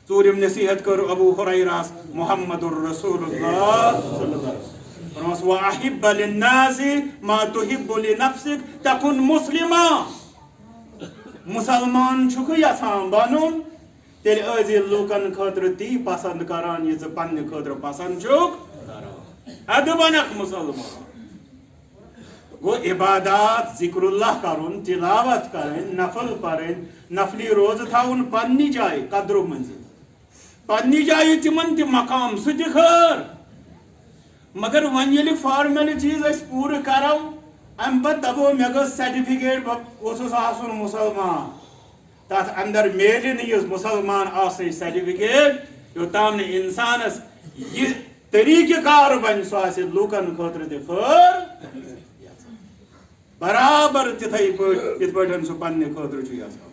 ژوٗرِم نصیحت کٔر ابو ہریرہس محمد الرسول اللہ صلی اللہ علیہ وسلم وَأَحِبَّ لِلنَّاسِ مَا تُحِبُّ لِنَفْسِكَ تَكُنْ مُسْلِمًا مسلمان چھُکھ یژھان بنُن تیٚلہِ ٲسۍ لوٗکن خٲطرٕ تی پسنٛد کران یہِ ژٕ پننہِ خٲطرٕ پسنٛد چھُکھ کران اَدٕ بنکھ مسلمان گوٚو عبادات ذکر اللہ کرُن تلاوت کرٕنۍ نفل پرٕنۍ نفلی روزٕ تھاوُن پننہِ جایہِ قدرو منٛزٕ پننہِ جایہِ تِمن تہِ مقام سُہ تہِ خٲر مگر ون ییٚلہِ فارمیلٹیٖز أسۍ پوٗرٕ کرو امہِ پتہٕ دپو مےٚ گٔژھ سرٹِفکیٹ بہٕ اوسُس آسُن مُسلمان تتھ اندر میلہِ نہٕ یُس مُسلمان آسنٕچ سرٹِفکیٹ یوٚتام نہٕ انسانس یہِ طریٖقہٕ کار بنہِ سُہ آسہِ لوٗکن خٲطرٕ تہِ خٲر برابر تِتھٕے پٲٹھۍ یِتھ پٲٹھۍ سُہ پننہِ خٲطرٕ چھُ یژھان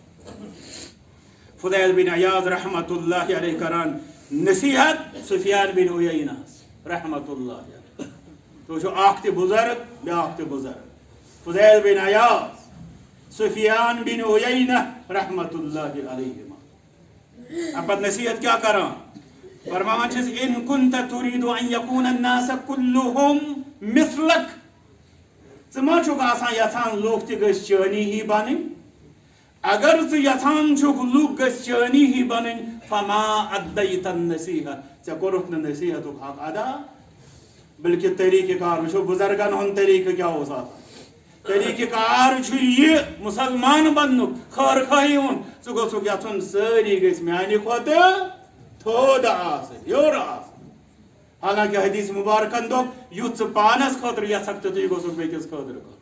فضیل بن عیاض رحمت اللہ علیہ کران نصیحت سفیان بن عیینہس رحمت اللہ علیہ تو چھُ اکھ تہِ بُزرگ بیٛاکھ تہِ بُزرگ فضیل بن عیاض سفیان بن عیینہ رحمت اللہ علیہما ام پتہٕ نصیحت کیٛاہ کران فرماوان چھِس ان كنت تريد ان يكون الناس كلهم مثلك ژٕ ما چھُکھ آسان یژھان لوٗکھ تہِ گٔژھۍ چٲنی ہی بنٕنۍ اگر ژٕ یژھان چھُکھ لوٗکھ گٔژھۍ چٲنی ہی بنٕنۍ فما ادیت النصیحہ ژےٚ کوٚرُکھ نہٕ نصیحتُک حق ادا بلکہ طریقہ کار وٕچھو بُزرگن ہُنٛد طریقہٕ کیٛاہ اوس آسان طریقہ کار چھُ یہِ مُسلمان بننُک خٲر خٲہی ہُنٛد ژٕ گوٚژھُکھ یژھُن سٲری گٔژھۍ میانہِ کھۄتہٕ تھوٚد آسٕنۍ ہیوٚر آسٕنۍ حالانکہ حدیث مبارکن دوٚپ یُتھ ژٕ پانس خٲطرٕ یژھکھ تہٕ تی گوٚژھُکھ بیٚکِس خٲطرٕ کرُن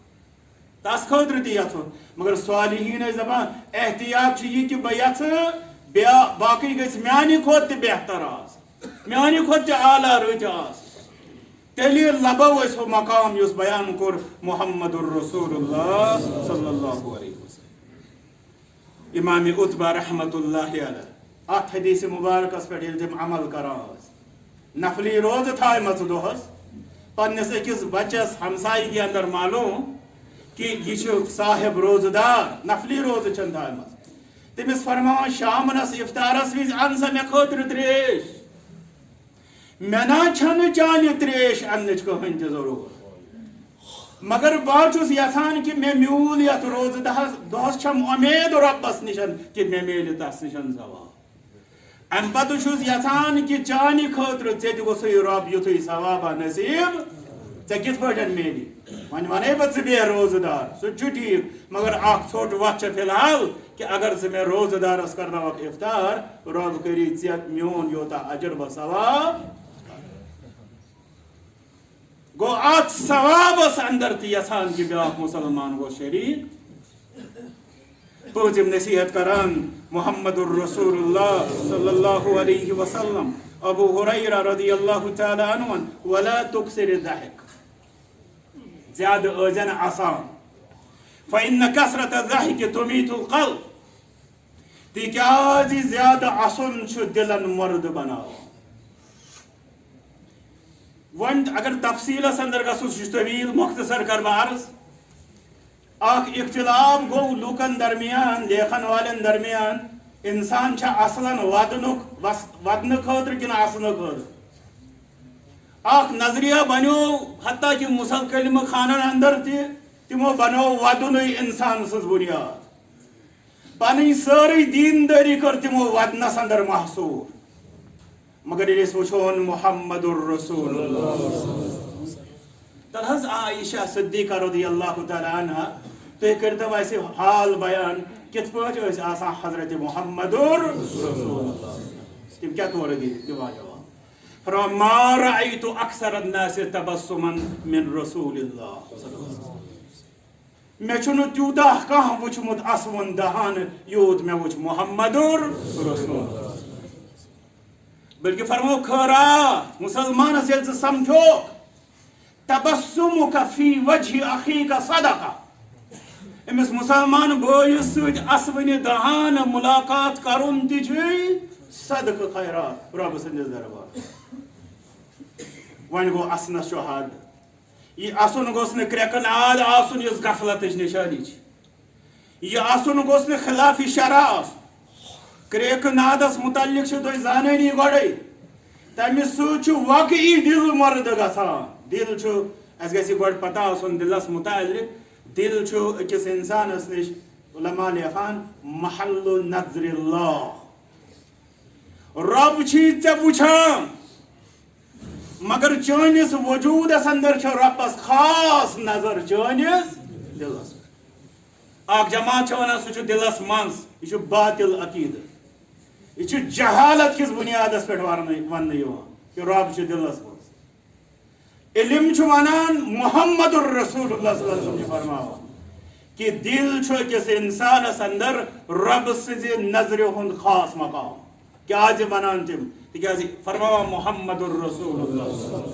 تس خٲطرٕ تہِ یژھُن مگر صالحیٖن ٲسۍ دپان احتیاط چھُ یہِ کہِ بہٕ یژھٕ باقٕے گٔژھۍ میانہِ کھۄتہٕ تہِ بہتر آسٕنۍ میانہِ کھۄتہٕ تہِ اعلیٰ رٕتۍ آسٕنۍ تیٚلہِ لبو أسۍ ہُہ مقام یُس بیان کوٚر محمد الرسول اللہ صلی اللہ علیہ وسلم امام عتبہ رحمت اللہ علیہ ات حدیث مبارکس پہ تم عمل کران نفلی روز تھائمت دہس پنس اکس بچس ہمسائی اندر معلوم کہ یہ صاحب روزدار نفلی روز چن تھائمت تمس فرمان شامنس افطارس وز ان سا مے خاطر تریش مے نا چھن چانہ تریش انچ کہین تہ ضرورت مگر بہت یژھان کہ مے میول یت روز دہس چھم امید ربس نشن کہ مے میل تس نشن ثواب ام پتہ چھس یژھان کہ چانہ خاطر ژے تہ گوژھے رب یتھے ثوابہ نصیب ژے کتھ پٲٹھۍ میلی ون ونے بہ ژٕ بیٚہہ روزدار سُہ چھُ ٹھیک مگر اکھ ژھوٹ وتھ چھِ فی الحال کہ اگر ژٕ مے روزدارس کرناوکھ افطار رب کری ژےٚ میون یوتاہ اجر و ثواب گو ات ثوابس اندر تہ یژھان کہ بیاکھ مسلمان گو شریک پوزم نصیحت کران محمد الرسول اللہ صلی اللہ علیہ وسلم ابو ہریرہ رضی اللہ تعالی عنہ ولا تکثر الضحک زیادہ ٲزن اسان فإن کثرت الضحک تمیت القلب تکیازِ زیادہ اسن چھ دلن مرد بناوان ون اگر تفصیلس اندر گھو طویل مختصر کر عرض اخ اختلاف گو لوکن درمیان لیکھن والن درمیان انسان چھا اصلا ودن خاطر کن اسن خاطر اخ نظریہ بنو حتیٰ کہ مسل کلمہ خانن اندر تمو بنو ودن انسان سز بنیاد پن ساری دینداری کر تمو ودنس اندر محصور مگر اس وچھون محمد الرسول اللہ تلحظ عائشہ صدیقہ رضی اللہ تعالی عنہ تو کرتو ایسے حال بیان کت پاٹ ایسے آسان حضرت محمد الرسول اللہ تم کیا تو رہی دیوا جواب فرما ما رأیت اکثر الناس تبسما من رسول اللہ میں چھنو تیوتا کہاں وچھمت اسون دہان یوت میں وچھ محمد الرسول اللہ بلکہ فرمو خیرات مسلمان سے سمجھو تبسمک فی وجہ اخیک صدقہ امس مسلمان بوئیس سوچ اسونی دہان ملاقات کرن تجھے صدق خیرات رب سندس دربار ون گو اسنس چو حد یہ اسن گوس نے کریکن آد آسن اس غفلتش نشانی یہ اسن گوس نے خلاف شرع کریک نادس متعلق تو زانانی گوڑے تمہ سو واقعی دل مرد گسان دل اس گسی گوڑ پتہ آسن دلس متعلق دل اکس انسانس نش علماء لیکھان محل نظر اللہ رب چھی ژے وچھان مگر چانس وجودس اندر ربس خاص نظر چانس دلس اک جماعت ونان سہ دلس منز یہ باطل عقیدہ یہ جہالت کس بنیادس پہ ون کہ رب دلس مز علم ونان محمد الرسول اللہ صلی اللہ علیہ وسلم فرماوان کہ دل کس انسانس اندر رب سز نظر ہند خاص مقام کیا ونان تم تکیازِ فرماوان محمد الرسول اللہ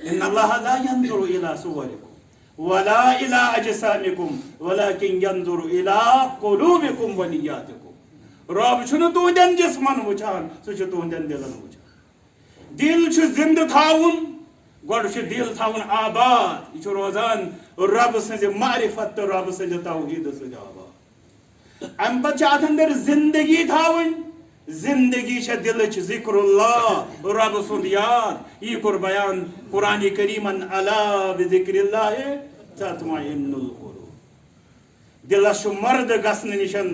ان اللہ لا ينظر الى صورکم ولا الى اجسامکم ولكن ينظر الى قلوبکم ونیاتکم رب چھنہ تہندین جسمن وچھان سہ تہندین دلن وچھان دل زندہ تھاون گوڑ دل تھاون آباد یہ روزان رب سز معرفت تو رب سز توحید سز آباد ام پتہ ات اندر زندگی تھاون زندگی دلچ ذکر اللہ رب سند یاد یہ کور بیان قرآن کریمن الا بذکر اللہ تطمئن القلوب دلس مرد گسن نشن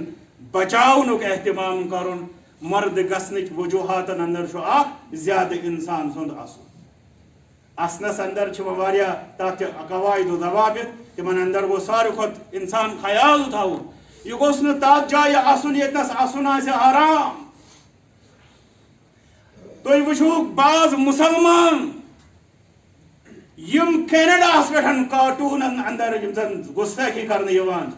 بچاؤنک اہتمام کرن مرد گسنک وجوہاتن اندر اخ زیادہ انسان سند اسن اسنس اندر واریاہ تات قواعد و ضوابط تمن اندر گو ساری کھت انسان خیال تھاون یہ گوس نہ تات جائے اسن یتنس اسن آسہ حرام تھی وچھو بعض مسلمان یم کینیڈاس پہ کارٹونن اندر گستاخی کرنے یوان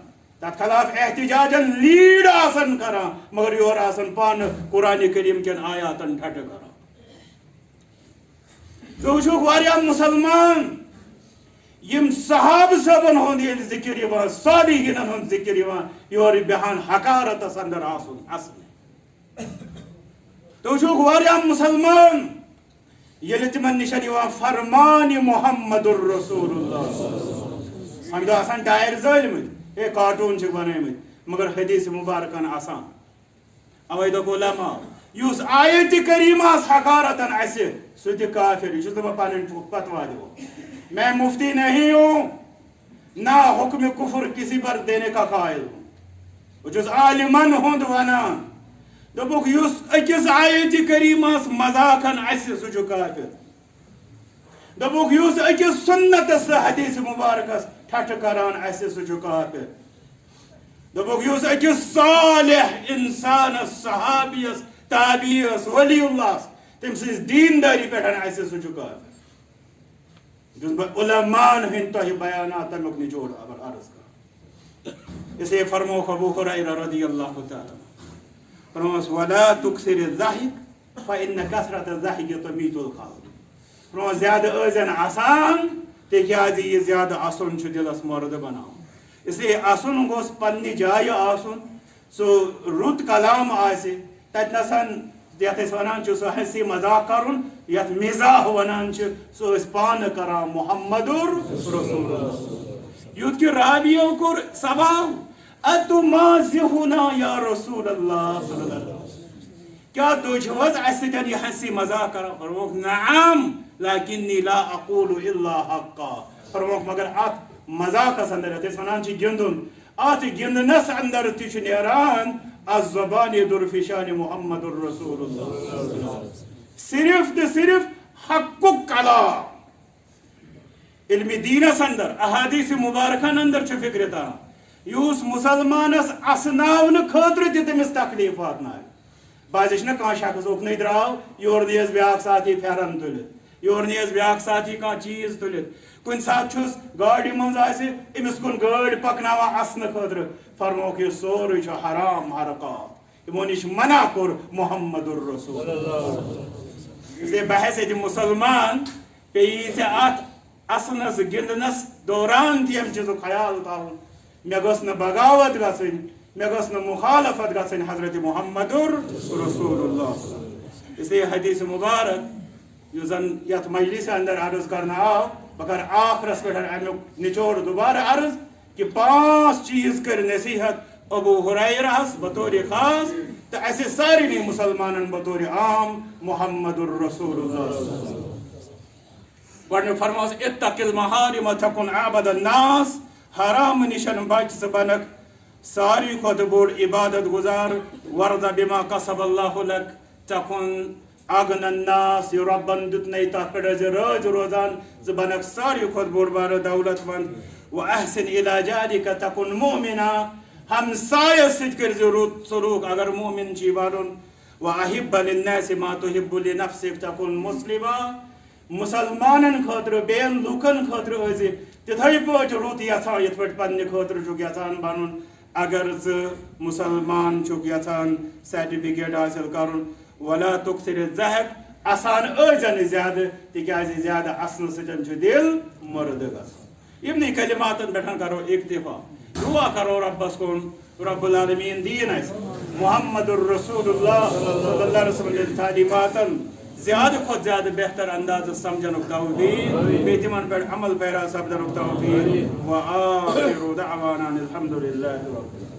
تر خلاف احتجاجن لیڈ آسن کران مگر یور آسن پان قرآن کریم کن آیاتن ٹھٹ کران تو وچھو واریاہ مسلمان یم صحاب صبن ہند ذکر یوان صالحین ہند ذکر یوان یور بہان حقارت اندر آسن اصل تو چھو واریاہ مسلمان یل تمن نشن یوان فرمان محمد الرسول اللہ ہم آسان ڈائر زالمت اے کارٹون چھ بنائمت مگر حدیث مبارکن آسان اوے دو علماء یوس آیت کریمہ حقارتن اسے سو کافر یہ تو پن فتوا دو میں مفتی نہیں ہوں نہ حکم کفر کسی پر دینے کا قائل ہوں وجس عالمن ہند ونان دبوک یوس اکس آیت کریمہ مذاقن اسے سو کافر دبوک یوس اکس سنت حدیث مبارکس ٹھٹ کران اسے سو کافر دبوک یوس اکس صالح انسان صحابیس تابعیس ولی اللہ تم سے دینداری پیٹھن اسے سو کافر علماء ہند تو بیانات تمیک نچوڑ ابر عرض کر اسے فرمو ابو ہریرہ رضی اللہ تعالی فرموس ولا تکثر الضحک فإن کثرت الضحک تمیت القلب فرموس زیادہ ازن آسان تکیازِ یہ زیادہ اسن چھ دلس مرد بناؤ اس لیے اسن گوس پننی جائے آسن سو رت کلام آسے تت نسن یت ونان سو ہنسی مذاق کرن یت مزاح ونان سو اس پان کران محمد رسول اللہ یوت کہ رابیو کور سوال اتمازحنا یا رسول اللہ صلی اللہ علیہ وسلم کیا تو چھوز اسدن یہ ہنسی مذاق کران فرموک نعم لیکنی لا اقول الا حقا فرموک مگر ات مذاق اندر یت ونان چھ گندن ات گندنس اندر تچ نیران الزبان درفشان محمد الرسول اللہ صرف تو صرف حق کلام علم دینس اندر احادیث مبارکن اندر چھ فکر تا یوس مسلمانس اسناون خاطر تہ تمس تکلیفات نا بازش نا کان شخص اکنی دراو یور نیز بیاکھ ساتھی پھیرن تلت یور نیز بیاکھ ساتھی کان چیز تلت کن سات چھس گاڑی منز آسے امس کن گاڑی پکناوا اسن خاطر فرموک یہ سوری چھ حرام حرکات یمو نش منع کور محمد الرسول اس لیے بحث ہے مسلمان پیی سے ات اسنس گندنس دوران تیم چیزو خیال تاون مے گوس نہ بغاوت گژھن مے گوس نہ مخالفت گژھن حضرت محمد رسول اللہ اس لیے حدیث مبارک یو زن یت مجلس اندر عرض کرنا آو مگر آخرس پہ امیک نچوڑ دوبارہ عرض کہ 5 چیز کر نصیحت ابو ہریرہ بطور خاص تو ایسے سارے مسلمانن بطور عام محمد الرسول اللہ گوڑنے فرماس اتق المحارم تکن عبد الناس حرام نشن بچ سبنک ساری خود بوڑ عبادت گزار ورد بما قصب اللہ لک تکن اغن الناس ربن دتنی تحقیڑ راج روزان زبنک ساری خود بوڑ بار دولت مند وَأَحْسِنْ إِلَى جَارِكَ تَكُنْ مُؤْمِنًا ہم سایہ سج کر ضرورت سلوک اگر مومن چی بارن وَأَحِبَّ لِلنَّاسِ مَا تُحِبُّ لِنَفْسِكَ تَكُنْ مُسْلِمًا مسلمانن خاطر بین لوکن خاطر ازی تتھائی پوچ روت یسان یت پٹ پنہ خاطر چک یسان بنن اگر مسلمان چک یسان سرٹیفکیٹ حاصل کرن ولا تکثر الضحک آسان ازن زیادہ تکیازِ زیادہ اصل سٹن چھ دل مرد گژھان ابنی کلماتن بیٹھن کرو اکتفا دعا کرو ربس کن رب العالمین دین اس محمد الرسول اللہ صلی اللہ علیہ وسلم تعلیماتن زیادہ خود زیادہ بہتر انداز سمجھن توفیق بیتمن پر عمل پیرا سبدن توفیق وآخر دعوانا الحمدللہ رب